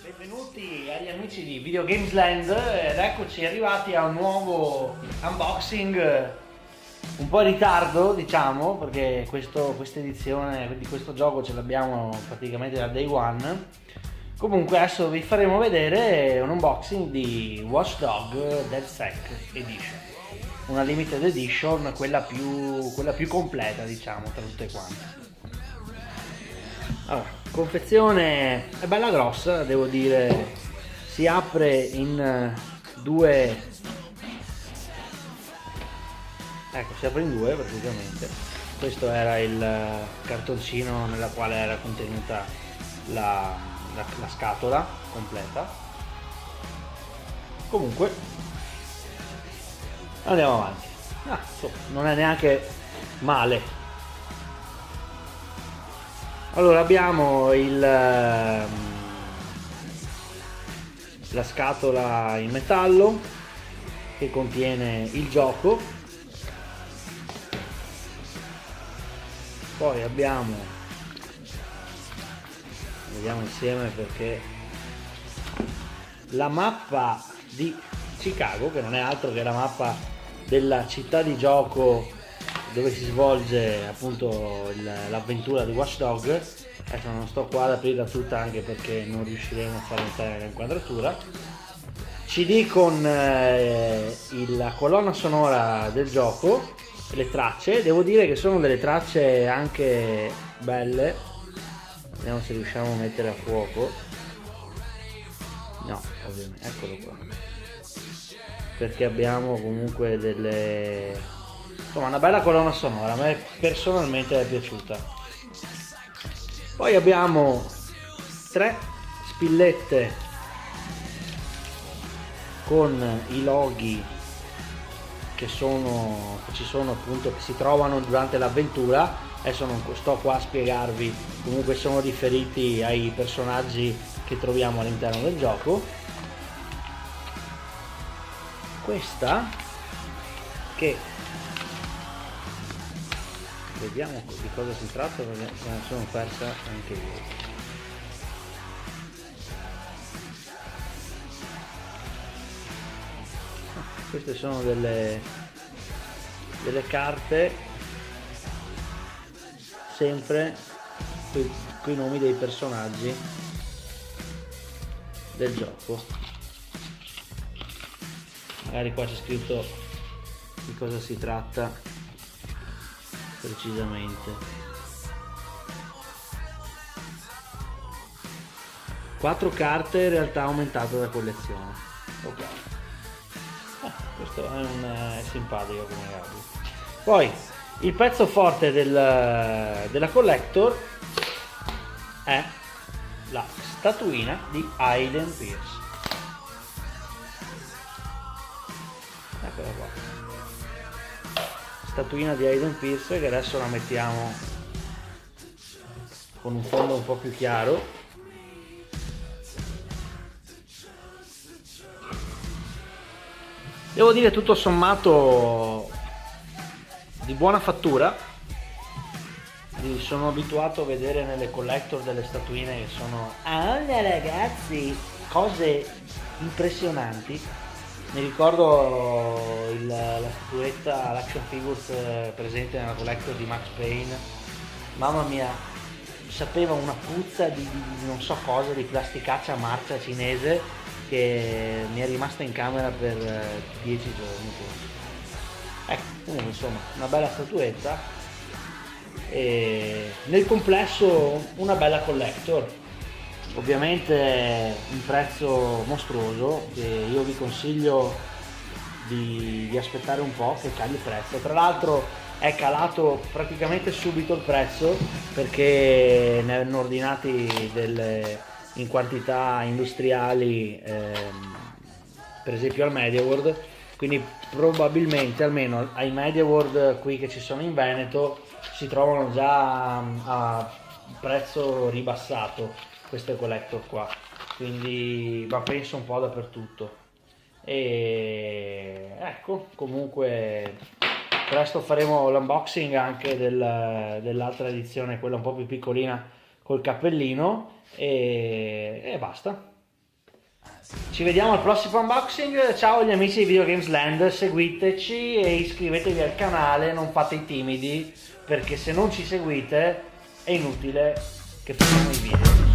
Benvenuti agli amici di Video Games Land ed eccoci arrivati a un nuovo unboxing un po' in ritardo, diciamo, perché questa edizione di questo gioco ce l'abbiamo praticamente da day one. Comunque adesso vi faremo vedere un unboxing di Watch Dogs DedSec Edition, una limited edition, quella più completa, diciamo, tra tutte quante. Allora, confezione è bella grossa, devo dire, si apre in due, ecco, si apre in due praticamente. Questo era il cartoncino nella quale era contenuta la scatola completa. Comunque andiamo avanti. Insomma, non è neanche male. Allora abbiamo la scatola in metallo che contiene il gioco, poi abbiamo, vediamo insieme perché, la mappa di Chicago, che non è altro che la mappa della città di gioco dove si svolge appunto l'avventura di Watch Dogs. Adesso non sto qua ad aprirla tutta anche perché non riusciremo a fare entrare l'inquadratura. CD con la colonna sonora del gioco, le tracce, devo dire che sono delle tracce anche belle. Vediamo se riusciamo a mettere a fuoco. No, ovviamente, eccolo qua, perché abbiamo comunque delle, insomma, una bella colonna sonora, a me personalmente è piaciuta. Poi abbiamo 3 spillette con i loghi che ci sono appunto, che si trovano durante l'avventura. Adesso non sto qua a spiegarvi, comunque sono riferiti ai personaggi che troviamo all'interno del gioco. Questa, che vediamo di cosa si tratta perché me ne sono persa anche io. Queste sono delle carte, sempre con i nomi dei personaggi del gioco. Magari qua c'è scritto di cosa si tratta precisamente. 4 carte in realtà aumentate da collezione. Ok, questo è simpatico come caso. Poi il pezzo forte della collector è la statuina di Aiden Pierce. Eccola qua, statuina di Aiden Pierce, che adesso la mettiamo con un fondo un po' più chiaro. Devo dire tutto sommato di buona fattura. Sono abituato a vedere nelle collector delle statuine che sono, ragazzi, cose impressionanti. Mi ricordo la statuetta, l'action figures presente nella collector di Max Payne. Mamma mia, sapeva una puzza di non so cosa, di plasticaccia marcia cinese, che mi è rimasta in camera per 10 giorni. Ecco, comunque insomma, una bella statuetta e nel complesso una bella collector. Ovviamente un prezzo mostruoso, che io vi consiglio di aspettare un po' che cali il prezzo. Tra l'altro è calato praticamente subito il prezzo, perché ne hanno ordinati in quantità industriali, per esempio al Media World, quindi probabilmente almeno ai Media World qui che ci sono in Veneto si trovano già a prezzo ribassato queste collector qua, quindi ma penso un po' dappertutto. E ecco, comunque presto faremo l'unboxing anche dell'altra edizione, quella un po' più piccolina col cappellino e basta. Ci vediamo al prossimo unboxing. Ciao agli amici di Video Games Land, seguiteci e iscrivetevi al canale, non fate i timidi, perché se non ci seguite è inutile che facciamo i video.